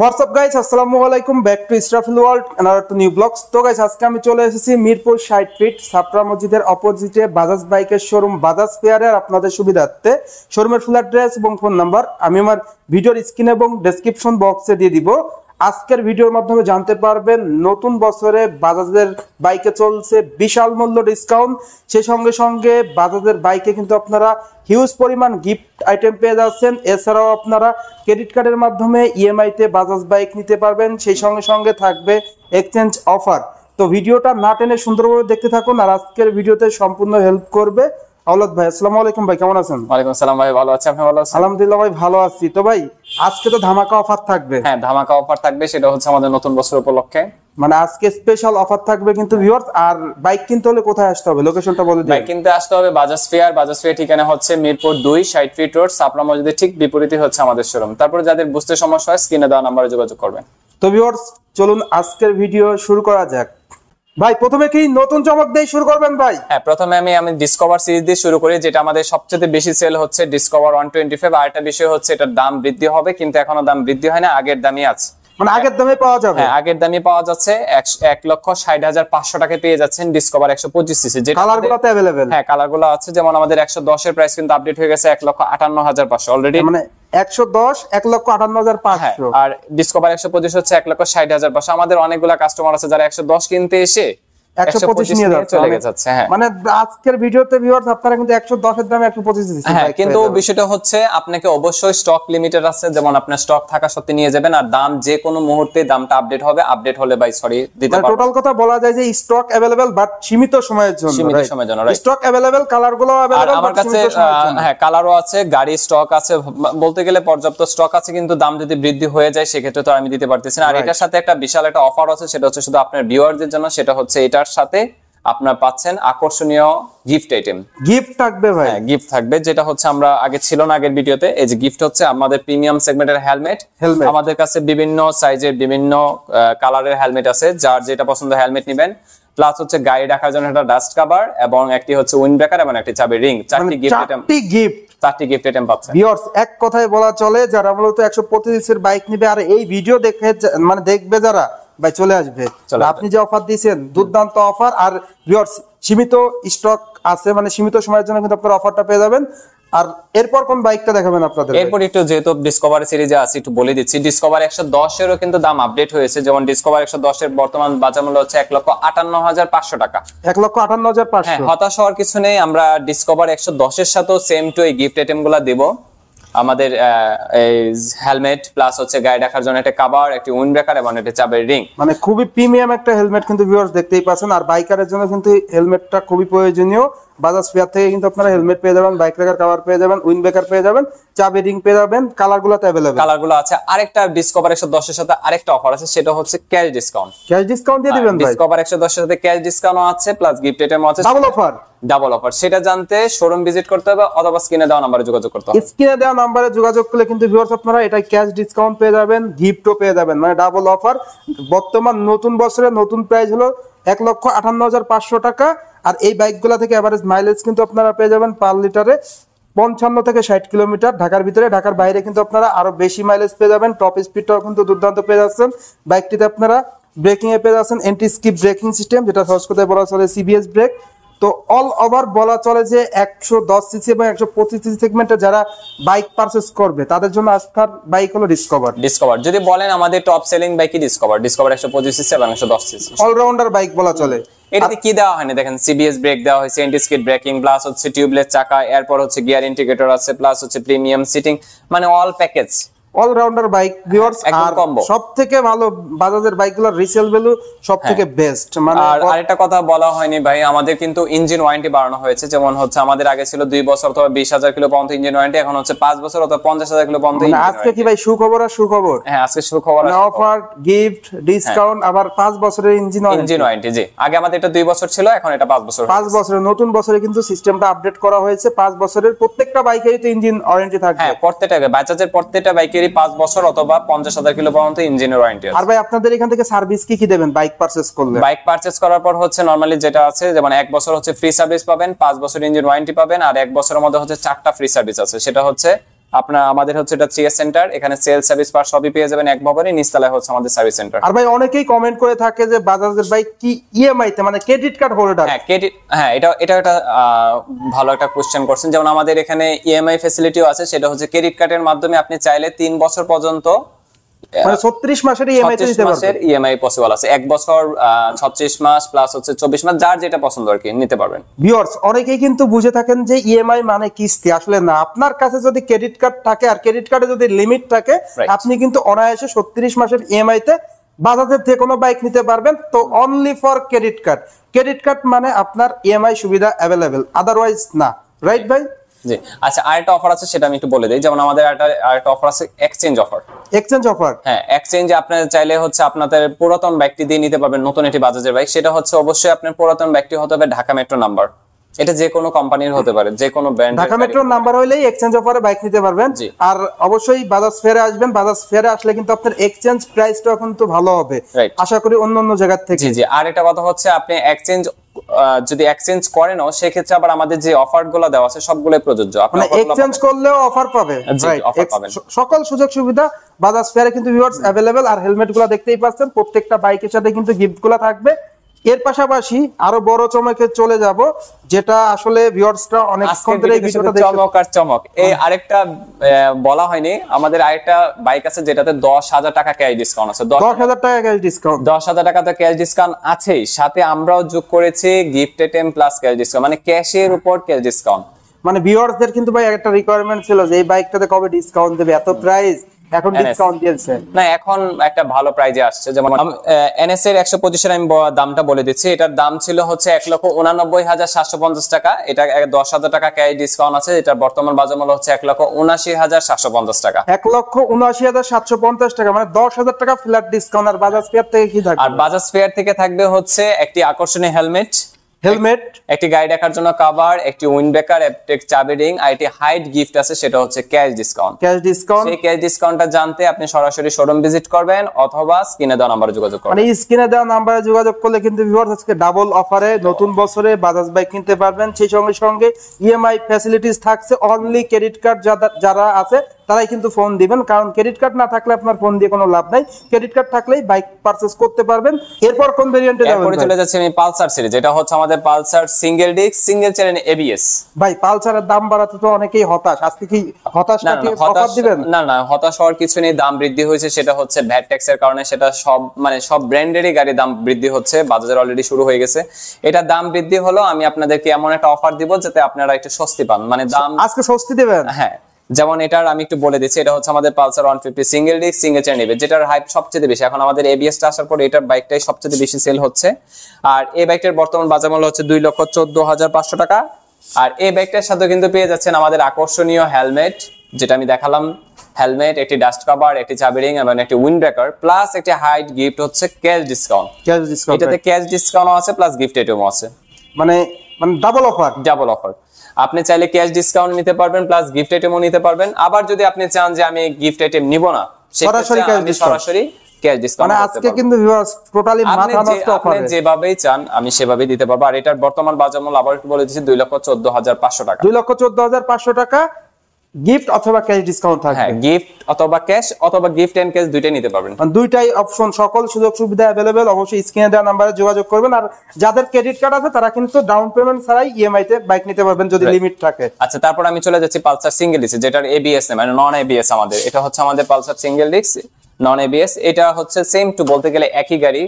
WhatsApp guys, আসসালামু আলাইকুম, back to Israfil world and to new blogs. তো গাইস, আজকে আমি চলে এসেছি মিরপুর 60 ফিট ছাপড়া মসজিদের অপোজিটে বাজাজ বাইকের শোরুম বাজাজ ফেয়ারের। আপনাদের সুবিধার্থে শোরুমের ফুল অ্যাড্রেস এবং ফোন নাম্বার আমি আমার ভিডিওর স্ক্রিন এবং ডেসক্রিপশন বক্সে দিয়ে দিব। আজকের ভিডিওর মাধ্যমে জানতে পারবেন নতুন বছরে বাজাজের বাইকে চলছে বিশাল মূল্য ডিসকাউন্ট। সেই সঙ্গে সঙ্গে বাজাজের বাইকে কিন্তু আপনারা হিউজ পরিমাণ গিফট আইটেম পেয়ে যাচ্ছেন। এছাড়াও আপনারা ক্রেডিট কার্ডের মাধ্যমে ইএমআই তে বাজাজ বাইক নিতে পারবেন। সেই সঙ্গে সঙ্গে থাকবে এক্সচেঞ্জ অফার। তো ভিডিওটা না টেনে সুন্দরভাবে দেখতে থাকুন। আর আজকের ভিডিওতে সম্পূর্ণ হেল্প করবে আওলাদ ভাই। আসসালামু আলাইকুম ভাই, কেমন আছেন? ওয়ালাইকুম আসসালাম ভাই, ভালো আছি, আপনি ভালো আছেন? আলহামদুলিল্লাহ ভাই, ভালো আছি। তো ভাই, আজকে তো ধামাকা অফার থাকবে। হ্যাঁ, ধামাকা অফার থাকবে, সেটা হচ্ছে আমাদের নতুন বছর উপলক্ষে। মানে আজকে স্পেশাল অফার থাকবে কিন্তু ভিউয়ার্স। আর বাইক কিনতে হলে কোথায় আসতে হবে, লোকেশনটা বলে দিন। বাইক কিনতে আসতে হবে বাজাজ ফেয়ার। বাজাজ ফেয়ার ঠিকানা হচ্ছে মিরপুর 2 60 ফিট রোড, ছাপড়া মসজিদের ঠিক বিপরীতে হচ্ছে আমাদের শোরুম। তারপরে যাদের বুঝতে সমস্যা হয় স্ক্রিনে দেওয়া নম্বরে যোগাযোগ করবেন। তো ভিউয়ার্স, চলুন আজকের ভিডিও শুরু করা যাক। ভাই, প্রথমে কি নতুন চমক দিয়ে শুরু করবেন ভাই? হ্যাঁ, প্রথমে আমি ডিসকভার সিরিজ দিয়ে শুরু করি, যেটা আমাদের সবচেয়ে বেশি সেল হচ্ছে ডিসকভার 125। আর একটা বিষয় হচ্ছে এটার দাম বৃদ্ধি হবে, কিন্তু এখনো দাম বৃদ্ধি হয় না, আগের দামই আছে। মানে আগের দামে পাওয়া যাবে? হ্যাঁ, আগের দামই পাওয়া যাচ্ছে। 1,60,500 টাকায় পেয়ে যাচ্ছেন ডিসকভার 125 সিসি। যে কালারগুলোতে अवेलेबल? হ্যাঁ, কালারগুলো আছে। যেমন আমাদের 110 এর প্রাইস কিন্তু আপডেট হয়ে গেছে 1,58,500 অলরেডি। মানে 110 1,58,500। আর ডিসকভার 125 হচ্ছে 1,60,500। আমাদের অনেকগুলা কাস্টমার আছে যারা 110 কিনতে এসে 125 নিয়ে চলে যাচ্ছে। হ্যাঁ, মানে আজকের ভিডিওতে ভিউয়ার্স আপনারা কিন্তু 110 এর দামে 125 দিচ্ছেন। হ্যাঁ, কিন্তু বিষয়টা হচ্ছে আপনাকে অবশ্যই স্টক লিমিটেড আছে, যেমন আপনার স্টক থাকা সত্ত্বে নিয়ে যাবেন। আর দাম যে কোনো মুহূর্তে দামটা আপডেট হবে, আপডেট হলে বাই সরি দিতে পারবো। টোটাল কথা বলা যায় যে স্টক अवेलेबल বাট সীমিত সময়ের জন্য। সীমিত সময়ের জন্য, রাইট। স্টক अवेलेबल, কালারগুলো अवेलेबल। আর আমার কাছে হ্যাঁ কালারও আছে, গাড়ি স্টক আছে, বলতে গেলে পর্যাপ্ত স্টক আছে। কিন্তু দাম যদি বৃদ্ধি হয়ে যায় সেক্ষেত্রে তো আমি দিতে পারতেছি না। আর এটার সাথে একটা বিশাল একটা অফার আছে, সেটা হচ্ছে শুধু আপনার ভিউয়ারদের জন্য। সেটা হচ্ছে এটার সাথে আপনারা পাচ্ছেন আকর্ষণীয় গিফট আইটেম। গিফট থাকবে ভাই? হ্যাঁ, গিফট থাকবে, যেটা হচ্ছে আমরা আগে ছিল না আগের ভিডিওতে। এই যে গিফট হচ্ছে আমাদের প্রিমিয়াম সেগমেন্টের হেলমেট। আমাদের কাছে বিভিন্ন সাইজের বিভিন্ন কালারের হেলমেট আছে, যার যেটা পছন্দ হেলমেট নেবেন। প্লাস হচ্ছে গাড়ি রাখার জন্য একটা ডাস্ট কভার এবং একটি হচ্ছে উইন্ড ব্রেকার এবং একটি চাবি রিং। চারটি গিফট আইটেম পাচ্ছেন। ভিউয়ার্স, এক কথায় বলা চলে যারা মূলত 125 এর বাইক নেবে আর এই ভিডিও দেখে মানে দেখবে যারা, ভাই চলে আসবে। আপনি যে অফার দিয়েছেন দুর্দান্ত অফার। আর ভিউয়ার্স, সীমিত স্টক আছে, মানে সীমিত সময়ের জন্য কিন্তু আপনারা অফারটা পেয়ে যাবেন। আর এরপর কোন বাইকটা দেখাবেন আপনাদের? এরপর একটু যেহেতু ডিসকভার সিরিজে আছে একটু বলে দিচ্ছি। ডিসকভার 110 এরও কিন্তু দাম আপডেট হয়েছে। যেমন ডিসকভার 110 এর বর্তমান বাজার মূল্য হচ্ছে 1,58,500 টাকা। 1,58,500। হ্যাঁ, হতাশ হওয়ার কিছু নেই। আমরা ডিসকভার 110 এর সাথেও সেম টু এই গিফট আইটেম গুলা দিব। আমাদের হেলমেট প্লাস হচ্ছে গাড়ি রাখার জন্য একটা কভার, একটি উইন্ড ব্রেকার এবং একটা চাবির রিং। মানে খুবই প্রিমিয়াম একটা হেলমেট কিন্তু ভিউয়ার্স দেখতেই পাচ্ছেন। আর বাইকারের জন্য কিন্তু হেলমেটটা খুবই প্রয়োজনীয়। বাজাজ ফেয়ার থেকে কিন্তু আপনারা হেলমেট পেয়ে যাবেন, বাইক রাখার কভার পেয়ে যাবেন, উইন্ড ব্রেকার পেয়ে যাবেন, চাবি রিং পেয়ে যাবেন। কালারগুলোতে अवेलेबल? কালারগুলো আছে। আরেকটা ডিসকভার 110 এর সাথে আরেকটা অফার আছে, সেটা হচ্ছে ক্যাশ ডিসকাউন্ট। ক্যাশ ডিসকাউন্ট দিয়ে দিবেন ভাই? ডিসকভার 110 এর সাথে ক্যাশ ডিসকাউন্ট আছে, প্লাস গিফট আইটেম আছে। Double offer. সেটা জানতে শোরুম ভিজিট করতে হবে অথবা স্ক্রিনে দেওয়া নম্বরে যোগাযোগ করতে হবে। স্ক্রিনে দেওয়া নম্বরে যোগাযোগ করলে কিন্তু ভিউয়ার্স আপনারা এটা ক্যাশ ডিসকাউন্ট পেয়ে যাবেন, গিফটও পেয়ে যাবেন, মানে ডাবল অফার। বর্তমান নতুন বছরে নতুন প্রাইস হলো 1,58,500 টাকা। আর এই বাইকগুলো থেকে এভারেজ মাইলেজ কিন্তু আপনারা পেয়ে যাবেন পার লিটারে 55 থেকে 60 কিলোমিটার। ঢাকার ভিতরে, ঢাকার বাইরে কিন্তু আপনারা আরো বেশি মাইলেজ পেয়ে যাবেন। টপ স্পিডটাও কিন্তু দুর্দান্ত পেয়ে যাচ্ছেন। বাইকটিতে আপনারা ব্রেকিং এ পেয়ে যাচ্ছেন এন্টি স্কিপ ব্রেকিং সিস্টেম, যেটা সহজ কথায় বলা চলে সিবিএস ব্রেক। তো অল ওভার বলা চলে যে 110 সিসি এবং 125 সিসি সেগমেন্টে যারা বাইক পারচেজ করবে তাদের জন্য আস্থার বাইক হলো ডিসকভার। যদি বলেন আমাদের টপ সেলিং বাইক কি ডিসকভার 125 সিসি এবং 110 সিসি অলরাউন্ডার বাইক বলা চলে। এটাতে কি দেওয়া হয়নি দেখেন, সিবিএস ব্রেক দেওয়া হয়েছে, এন্টি স্কিড ব্রেকিং, প্লাস হচ্ছে টিউবলেস চাকা, এরপর হচ্ছে গিয়ার ইন্ডিকেটর আছে, প্লাস হচ্ছে প্রিমিয়াম সিটিং, মানে all package. All rounder bike viewers. আর সবথেকে ভালো বাজাজের বাইকগুলোর রিসেল ভ্যালু সবথেকে বেস্ট। মানে আর আরেকটা কথা বলা হয়নি ভাই, আমাদের কিন্তু ইঞ্জিন ওয়ারেন্টি বাড়ানো হয়েছে। যেমন হচ্ছে আমাদের আগে ছিল 2 বছর অথবা 20,000 কিলো পর্যন্ত ইঞ্জিন ওয়ারেন্টি, এখন হচ্ছে 5 বছর অথবা 50,000 কিলো পর্যন্ত। আজকে কি ভাই সুখবর? আর সুখবর? হ্যাঁ, আজকে সুখবর। অফার, গিফট, ডিসকাউন্ট, আবার 5 বছরের ইঞ্জিন ওয়ারেন্টি। জি, আগে আমাদের এটা 2 বছর ছিল, এখন এটা 5 বছর। 5 বছরের নতুন বছরে কিন্তু সিস্টেমটা আপডেট করা হয়েছে। 5 বছরের প্রত্যেকটা বাইকেরই তো ইঞ্জিন ওয়ারেন্টি থাকবে। হ্যাঁ, প্রত্যেকটা বাজাজের প্রত্যেকটা বাইকেরই 5 বছর অথবা 50,000 কিলো পর্যন্ত ইঞ্জিনের ওয়ারেন্টি আছে। আর ভাই আপনাদের এখান থেকে সার্ভিস কি দেবেন বাইক পারচেজ করলে? বাইক পারচেজ করার পর হচ্ছে নরমালি যেটা আছে, যেমন 1 বছর হচ্ছে ফ্রি সার্ভিস পাবেন, 5 বছর ইঞ্জিন ওয়ারেন্টি পাবেন, আর 1 বছরের মধ্যে হচ্ছে 4টা ফ্রি সার্ভিস আছে। সেটা হচ্ছে আপনার আমাদের হচ্ছে এটা 3S সেন্টার, এখানে সেল সার্ভিস পার সবই পেয়ে যাবেন এক ভবনে, নিচতলায় হচ্ছে আমাদের সার্ভিস সেন্টার। আর ভাই অনেকেই কমেন্ট করে থাকে যে বাজাজের বাইক কি ইএমআই তে মানে ক্রেডিট কার্ড হোল্ডার? হ্যাঁ এটা একটা ভালো একটা কোশ্চেন করছেন। যেমন আমাদের এখানে ইএমআই ফ্যাসিলিটিও আছে, সেটা হচ্ছে ক্রেডিট কার্ডের মাধ্যমে আপনি চাইলে 3 বছর পর্যন্ত মানে 36 মাসের ইএমআই তে দিতে পারবেন। ইএমআই পসিবল আছে, 1 বছর 36 মাস প্লাস হচ্ছে 24 মাস, যার যেটা পছন্দ আর কি নিতে পারবেন। ভিউয়ার্স অনেকেই কিন্তু বুঝে থাকেন যে ইএমআই মানে কিস্তি, আসলে না। আপনার কাছে যদি ক্রেডিট কার্ড থাকে আর ক্রেডিট কার্ডে যদি লিমিট থাকে, আপনি কিন্তু অনায়াসে 36 মাসের ইএমআই তে বাজাজের যে কোনো বাইক নিতে পারবেন। তো only for credit card. Credit card মানে আপনার ইএমআই সুবিধা अवेलेबल, আদারওয়াইজ না। রাইট ভাই? জি। আচ্ছা, আরেকটা অফার আছে, সেটা আমি একটু বলে দেই। যেমন আমাদের আরেকটা অফার আছে এক্সচেঞ্জ অফার। Exchange offer? হ্যাঁ, এক্সচেঞ্জে আপনি চাইলে হচ্ছে আপনাদের পুরাতন বাইকটি দিয়ে নিতে পারবেন নতুন একটি বাজাজের বাইক। সেটা হচ্ছে অবশ্যই আপনার পুরাতন বাইকটি হতে হবে ঢাকা মেট্রো নাম্বার। এটা যে কোনো কোম্পানির হতে পারে, যে কোনো ব্র্যান্ড। ঢাকা মেট্রো নাম্বার হইলেই এক্সচেঞ্জ অফারে বাইক নিতে পারবেন। আর অবশ্যই বাজাজ ফেয়ারে আসবেন। বাজাজ ফেয়ারে আসলে কিন্তু আপনার এক্সচেঞ্জ প্রাইসটাও কিন্তু ভালো হবে আশা করি অন্যান্য জায়গা থেকে। জি জি। আর একটা কথা হচ্ছে আপনি এক্সচেঞ্জ যদি এক্সচেঞ্জ করেনও, সেক্ষেত্রে আবার আমাদের যে অফারগুলো দেওয়া আছে সবগুলোই প্রযোজ্য। আপনি এক্সচেঞ্জ করলেও অফার পাবে। সকল সুযোগ সুবিধা বাজাজ ফেয়ারে কিন্তু ভিউয়ার্স अवेलेबल। আর হেলমেটগুলো দেখতেই পাচ্ছেন, প্রত্যেকটা বাইকের সাথে কিন্তু গিফটগুলো থাকবে। এর পাশাপাশি আরো বড় চমকে চলে যাব, যেটা আসলে ভিউয়ার্সরা অনেকক্ষণ ধরে এই ভিডিওটা দেখছে। চমক আর চমক, এই আরেকটা বলা হয়নি, আমাদের আরেকটা বাইক আছে যেটাতে 10,000 টাকা ক্যাশ ডিসকাউন্ট আছে। 10,000 টাকা ক্যাশ ডিসকাউন্ট? 10,000 টাকা তো ক্যাশ ডিসকাউন্ট আছেই, সাথে আমরাও যোগ করেছি gift item plus cash discount, মানে ক্যাশের উপর ক্যাশ ডিসকাউন্ট। মানে ভিউয়ারদের কিন্তু ভাই একটা রিকোয়ারমেন্ট ছিল যে এই বাইকটাতে কবে ডিসকাউন্ট দেবে, এত প্রাইস এখন ডিসকাউন্ট দিয়েছে না, এখন একটা ভালো প্রাইজে আসছে। যেমন এনএস এর 125 এর আমি দামটা বলে দিচ্ছি। এটার দাম ছিল হচ্ছে 1,89,750 টাকা। এটা 10,000 টাকা ক্যাশ ডিসকাউন্ট আছে। এটা বর্তমান বাজার মূল্য হচ্ছে 1,79,750 টাকা। 1,79,750 টাকা, মানে 10,000 টাকা ফ্ল্যাট ডিসকাউন্ট। আর বাজাজ ফেয়ার থেকে কি থাকবে? আর বাজাজ ফেয়ার থেকে থাকবে হচ্ছে একটি আকর্ষণীয় হেলমেট, একটি গাড়ি রাখার জন্য কভার, একটি উইন্ড ব্রেকার, একটি চাবি রিং, আর একটি হাইট গিফট আছে, সেটা হচ্ছে ক্যাশ ডিসকাউন্ট। সেই ক্যাশ ডিসকাউন্টটা জানতে আপনি সরাসরি শোরুম ভিজিট করবেন অথবা স্ক্রিনে দেওয়া নম্বরে যোগাযোগ করবেন। মানে স্ক্রিনে দেওয়া নম্বরে যোগাযোগ করলে কিন্তু ভিউয়ার্স আজকে ডাবল অফারে নতুন বছরে বাজাজ বাইক কিনতে পারবেন। সেই সঙ্গে সঙ্গে ইএমআই ফ্যাসিলিটিস থাকছে। অনলি ক্রেডিট কার্ড যারা আছে তারাই কিন্তু ফোন দিবেন, কারণ ক্রেডিট কার্ড না থাকলে আপনার ফোন দিয়ে কোনো লাভ নাই। ক্রেডিট কার্ড থাকলেই বাইক পারচেজ করতে পারবেন। এরপর কোন ভেরিয়েন্টে যাবেন? এরপর চলে যাচ্ছে আমি পালসার সিরিজ। এটা হচ্ছে আমাদের Pulsar single disc single channel ABS. ভাই পালসারের দাম বাড়াতে তো অনেকেই হতাশ। আজকে কি হতাশটা কি অফার দিবেন? না না, হতাশ হওয়ার কিছু নেই। দাম বৃদ্ধি হয়েছে, সেটা হচ্ছে ভ্যাট ট্যাক্স এর কারণে। সেটা সব ব্র্যান্ডেরই গাড়ি দাম বৃদ্ধি হচ্ছে, বাজারে অলরেডি শুরু হয়ে গেছে। এটা দাম বৃদ্ধি হলো, আমি আপনাদেরকে এমন একটা অফার দিব যাতে আপনারা একটু স্বস্তি পান। মানে দাম আজকে স্বস্তি দিবেন? হ্যাঁ। যেমন এটার আমি একটু বলে দিচ্ছি, এটা হচ্ছে আমাদের Pulsar 150 single disc single channel ABS, যেটার হাইপ সবচেয়ে বেশি। এখন আমাদের এবিএসটা আসার পর এটার বাইকটাই সবচেয়ে বেশি সেল হচ্ছে। আর এই বাইকটার বর্তমান বাজার মূল্য হচ্ছে 2,14,500 টাকা। আর এই বাইকটার সাথে কিন্তু পেয়ে যাচ্ছেন আমাদের আকর্ষণীয় হেলমেট, যেটা আমি দেখালাম। হেলমেট, একটি ডাস্ট কভার, একটি চাবি রিং এবং একটি উইন্ড ব্রেকার, প্লাস একটি হাইট গিফট হচ্ছে ক্যাশ ডিসকাউন্ট। এটাতে ক্যাশ ডিসকাউন্টও আছে প্লাস গিফট আইটেমও আছে। মানে ডাবল অফার। আপনি চাইলে ক্যাশ ডিসকাউন্ট নিতে পারবেন প্লাস গিফট আইটেমও নিতে পারবেন। আবার যদি আপনি চান যে আমি গিফট আইটেম নিব না, সরাসরি ক্যাশ ডিসকাউন্ট। মানে আজকে কিন্তু ভিউয়ার্স টোটালি মাথা নষ্ট অফার। আপনি যেভাবেই চান আমি সেভাবেই দিতে পারবো। আর এটার বর্তমান বাজার মূল্য আবার একটু বলে দিচ্ছি 2,14,500 টাকা। 2,14,500 টাকা গিফট অথবা ক্যাশ ডিসকাউন্ট থাকবে। হ্যাঁ, গিফট অথবা ক্যাশ অথবা গিফট এন্ড ক্যাশ দুইটাই নিতে পারবেন। মানে দুইটাই অপশন, সকল সুযোগ সুবিধা अवेलेबल। অবশ্যই স্ক্রিনে দেওয়া নম্বরে যোগাযোগ করবেন। আর যাদের ক্রেডিট কার্ড আছে তারা কিন্তু ডাউন পেমেন্ট ছাড়াই ইএমআই তে বাইক নিতে পারবেন যদি লিমিট থাকে। আচ্ছা, তারপর আমি চলে যাচ্ছি পালসার সিঙ্গেল ডিস্ক, যেটার এবিএস নেই, মানে নন এবিএস আমাদের। এটা হচ্ছে আমাদের Pulsar single disc non ABS. এটা হচ্ছে সেম টু বলতে গেলে একই গাড়ি,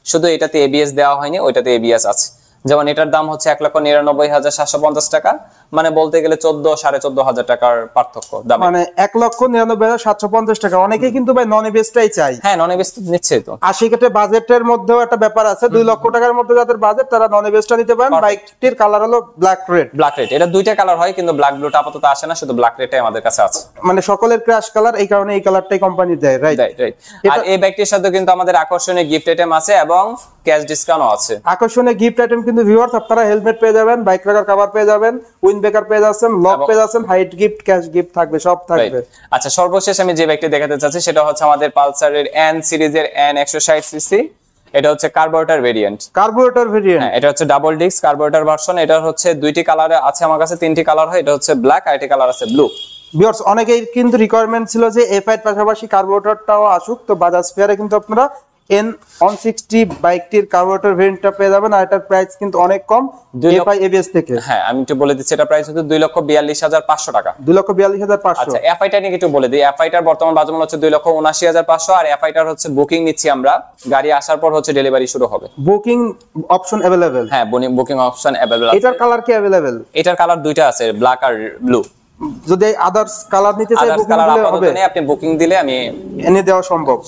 শুধু এটাতে এবিএস দেওয়া হয়নি, ওইটাতে এবিএস আছে। যেমন এটার দাম হচ্ছে 1,99,750 টাকা, মানে বলতে গেলে 14,500 টাকার পার্থক্য দাম। মানে 1,99,750 টাকা। অনেকেই কিন্তু ভাই নন এবিএসটাই চাই। হ্যাঁ, নন এবিএস নিচ্ছে তো। 80 কেটে বাজেটের মধ্যেও একটা ব্যাপার আছে। 2 লক্ষ টাকার মধ্যে যাদের বাজেট তারা নন এবিএসটা নিতে পারেন। বাইকটির কালার হলো ব্ল্যাক রেড। এটা দুইটা কালার হয়, কিন্তু ব্ল্যাক ব্লুটা আপাতত আসে না, শুধু ব্ল্যাক রেডটাই আমাদের কাছে আছে। মানে সকলের ক্র্যাশ কালার, এই কারণে এই কালারটাই কোম্পানি দেয়। রাইট। আর এই বাইকটির সাথে কিন্তু আমাদের আকর্ষণীয় গিফট আইটেম আছে এবং ক্যাশ ডিসকাউন্টও আছে। আকর্ষণীয় গিফট আইটেম কিন্তু ভিউয়ার্স আপনারা হেলমেট পেয়ে যাবেন, বাইক রাখার কভার পেয়ে যাবেন, উইন্ড ব্রেকার পেয়ে যাচ্ছেন, লক পেয়ে যাচ্ছেন, হাইট গিফট, ক্যাশ গিফট থাকবে, সব থাকবে। আচ্ছা, সর্বশেষ আমি যে বাইকটি দেখাতে চাচ্ছি সেটা হচ্ছে আমাদের পালসারের এন সিরিজের এন 160 সিসি। এটা হচ্ছে কার্বোরেটর ভেরিয়েন্ট। হ্যাঁ, এটা হচ্ছে ডাবল ডিস্ক কার্বোরেটর ভার্সন। এটা হচ্ছে দুইটি কালারে আছে আমার কাছে, তিনটি কালার হয়। এটা হচ্ছে ব্ল্যাক, আর একটি কালার আছে ব্লু। ভিউয়ার্স অনেকেই কিন্তু রিকোয়ারমেন্ট ছিল যে এফআই এর পাশাপাশি কার্বোরেটরটাও আসুক, তো বাজাজ ফেয়ারে কিন্তু আপনারা N160 বাইকটির কার্বোরেটর ভেরিয়েন্টটা পেয়ে যাবেন, আর এটার প্রাইস কিন্তু অনেক কম এফআই এবিএস থেকে। হ্যাঁ আমি একটু বলে দিচ্ছি, এটা প্রাইস হচ্ছে 2,42,500 টাকা। 2,42,500। আচ্ছা এফআইটা নিয়ে একটু বলে দিই। এফআইটার বর্তমান বাজার মূল্য হচ্ছে 2,79,500, আর এফআইটার হচ্ছে বুকিং নিচ্ছি আমরা, গাড়ি আসার পর হচ্ছে ডেলিভারি শুরু হবে। Booking option available? হ্যাঁ বুকিং অপশন अवेलेबल আছে। এটার কালার কি अवेलेबल? এটার কালার দুইটা আছে, ব্ল্যাক আর ব্লু। যদি আদার্স কালার নিতে চাই বুকিং দিলে হবে? আপনি বুকিং দিলে আমি এনে দেওয়া সম্ভব।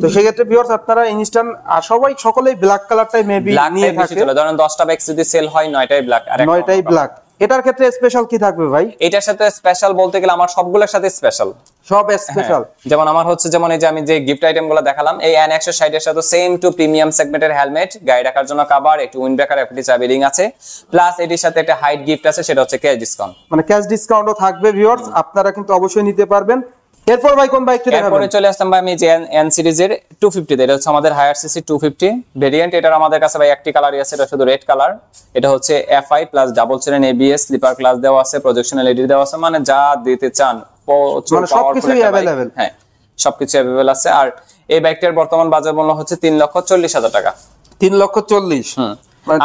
তো সেই ক্ষেত্রে ভিউয়ার্স আপনারা ইনস্ট্যান্ট, আর সকলেই ব্ল্যাক কালারটাই মেবি নিয়ে থাকে। ধরেন 10টা বাইক যদি সেল হয় 9টাই ব্ল্যাক আর 9টাই ব্ল্যাক। এটার ক্ষেত্রে স্পেশাল কি থাকবে ভাই? এটার সাথে স্পেশাল বলতে গেলে আমার সবগুলোর সাথে স্পেশাল, সব স্পেশাল। যেমন আমার হচ্ছে, যেমন এই যে আমি যে গিফট আইটেমগুলো দেখালাম, এই N160 এর সাথে সেম টু প্রিমিয়াম সেগমেন্টের হেলমেট, গাড়ি রাখার জন্য কভার, একটু উইন্ড ব্রেকার, একটি চাবি রিং আছে, প্লাস এটির সাথে একটা হাইট গিফট আছে, সেটা হচ্ছে ক্যাশ ডিসকাউন্ট। মানে ক্যাশ ডিসকাউন্টও থাকবে ভিউয়ার্স, আপনারা কিন্তু অবশ্যই নিতে পারবেন। এরপর ভাই কোন বাইকটি দেখাবেন? এরপরে চলে আসলাম ভাই আমি যে N সিরিজের 250, এটা হচ্ছে আমাদের হায়ার সিসি 250 ভেরিয়েন্ট। এটার আমাদের কাছে ভাই একটি কালারই আছে, এটা শুধু রেড কালার। এটা হচ্ছে FI plus double channel ABS, slipper clutch দেওয়া আছে, প্রজেকশন এলইডি দেওয়া আছে, মানে যা দিতে চান মানে সবকিছুই अवेलेबल। হ্যাঁ সবকিছু अवेलेबल আছে। আর এই বাইকটার বর্তমান বাজার মূল্য হচ্ছে 3,40,000 টাকা। 3,40,000। মানে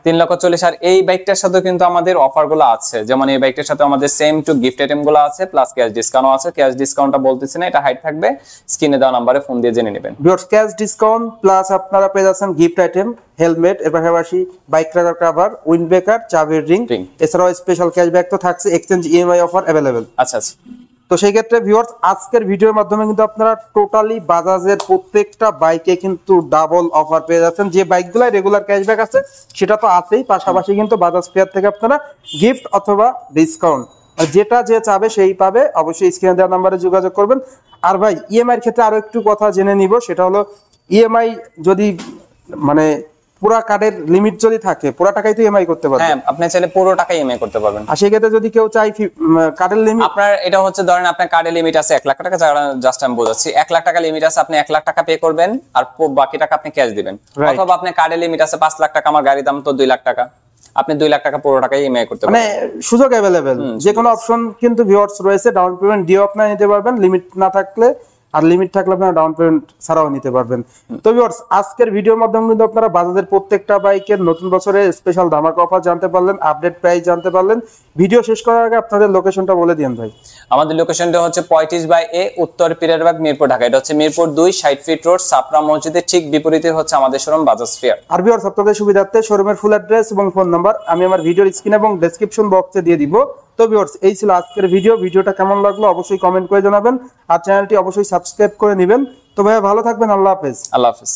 3,40,000। আর এই বাইকটার সাথে কিন্তু আমাদের অফার গুলো আছে, যেমন এই বাইকটার সাথে আমাদের সেম টু গিফট আইটেম গুলো আছে, প্লাস ক্যাশ ডিসকাউন্ট আছে। ক্যাশ ডিসকাউন্টটা বলতেছি না, এটা হাইট থাকবে, স্ক্রিনে দেওয়া নম্বরে ফোন দিয়ে জেনে নেবেন। ভিউয়ার্স ক্যাশ ডিসকাউন্ট প্লাস আপনারা পেয়ে যাচ্ছেন গিফট আইটেম, হেলমেট, এর পাশাপাশি বাইক রাখার কভার, উইন্ড ব্রেকার, চাবির রিং, এছাড়াও স্পেশাল ক্যাশব্যাক তো থাকছে, এক্সচেঞ্জ ইএমআই অফার अवेलेबल। আচ্ছা। তো সেই ক্ষেত্রে ভিউয়ার্স আজকের ভিডিওর মাধ্যমে কিন্তু আপনারা টোটালি বাজাজের প্রত্যেকটা বাইকে কিন্তু ডাবল অফার পেয়ে যাচ্ছেন। যে বাইকগুলো রেগুলার ক্যাশব্যাক আছে সেটা তো আছেই, পাশাপাশি কিন্তু বাজাজ ফেয়ার থেকে আপনারা গিফট অথবা ডিসকাউন্ট, আর যেটা যে চাবে সেই পাবে। অবশ্যই স্ক্রিনে দেওয়া নম্বরে যোগাযোগ করবেন। আর ভাই ইএমআই এর ক্ষেত্রে আরো একটু কথা জেনে নিব, সেটা হলো ইএমআই যদি মানে পুরা কার্ডের লিমিট যদি থাকে, পুরো টাকাই তো ইএমআই করতে পারবেন। হ্যাঁ আপনি চাইলে পুরো টাকা ইএমআই করতে পারবেন। আর সেই ক্ষেত্রে যদি কেউ চাই কার্ডের লিমিট, আপনার এটা হচ্ছে ধরেন আপনার কার্ডের লিমিট আছে 1 লাখ টাকা, জাস্ট আমি বোঝাচ্ছি 1 লাখ টাকা লিমিট আছে, আপনি 1 লাখ টাকা পে করবেন আর বাকি টাকা আপনি ক্যাশ দিবেন। অথবা আপনার কার্ডের লিমিট আছে 5 লাখ টাকা, আমার গাড়ির দাম তো 2 লাখ টাকা, আপনি 2 লাখ টাকা পুরো টাকাই ইএমআই করতে পারবেন। মানে সুযোগ अवेलेबल, যে কোনো অপশন কিন্তু ভিউয়ার্স রয়েছে। ডাউন পেমেন্ট দিয়েও আপনারা নিতে পারবেন, লিমিট না থাকলে, আর লিমিট থাকলে আপনারা ডাউন পেমেন্ট ছাড়াও নিতে পারবেন। তো ভিউয়ার্স আজকের ভিডিওর মাধ্যমে কিন্তু আপনারা বাজাজের প্রত্যেকটা বাইকের নতুন বছরের স্পেশাল ধামাকা অফার জানতে পারলেন, আপডেট প্রাইস জানতে পারলেন। ভিডিও শেষ করার আগে আপনাদের লোকেশনটা বলে দিন ভাই। আমাদের লোকেশনটা হচ্ছে 35/A উত্তর পিরারবাগ, মিরপুর, ঢাকা। এটা হচ্ছে মিরপুর 2 60 ফিট রোড, সাপরা মসজিদের ঠিক বিপরীতে হচ্ছে আমাদের শোরুম বাজাজ ফেয়ার। আর ভিউয়ার্স আপনাদের সুবিধার্থে শোরুমের ফুল অ্যাড্রেস এবং ফোন নাম্বার আমি আমার ভিডিওর স্ক্রিন এবং ডেসক্রিপশন বক্সে দিয়ে দিব। তো ভিউয়ার্স এই ছিল আজকের ভিডিওটা কেমন লাগলো অবশ্যই কমেন্ট করে জানাবেন, আর চ্যানেলটি অবশ্যই সাবস্ক্রাইব করে নেবেন। তো ভাইয়া ভালো থাকবেন, আল্লাহ হাফেজ। আল্লাহ হাফেজ।